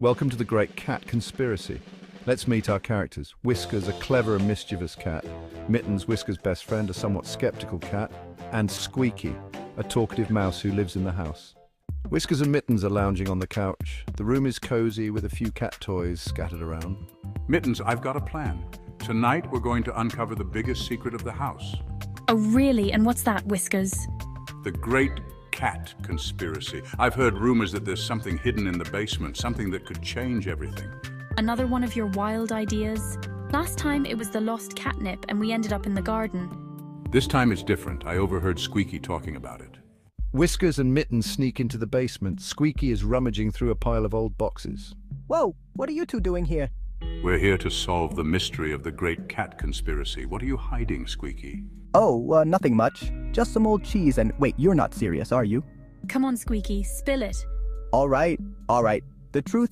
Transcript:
Welcome to the Great Cat Conspiracy. Let's meet our characters. Whiskers, a clever and mischievous cat. Mittens, Whiskers' best friend, a somewhat skeptical cat. And Squeaky, a talkative mouse who lives in the house. Whiskers and Mittens are lounging on the couch. The room is cozy with a few cat toys scattered around. Mittens, I've got a plan. Tonight we're going to uncover the biggest secret of the house. Oh, really? And what's that, Whiskers? The Great Cat Conspiracy. I've heard rumors that there's something hidden in the basement, something that could change everything. Another one of your wild ideas? Last time it was the lost catnip and we ended up in the garden. This time it's different. I overheard Squeaky talking about it. Whiskers and Mittens sneak into the basement. Squeaky is rummaging through a pile of old boxes. Whoa, what are you two doing here? We're here to solve the mystery of the Great Cat Conspiracy. What are you hiding, Squeaky? Oh, nothing much. Just some old cheese and wait, you're not serious, are you? Come on, Squeaky, spill it. All right. The truth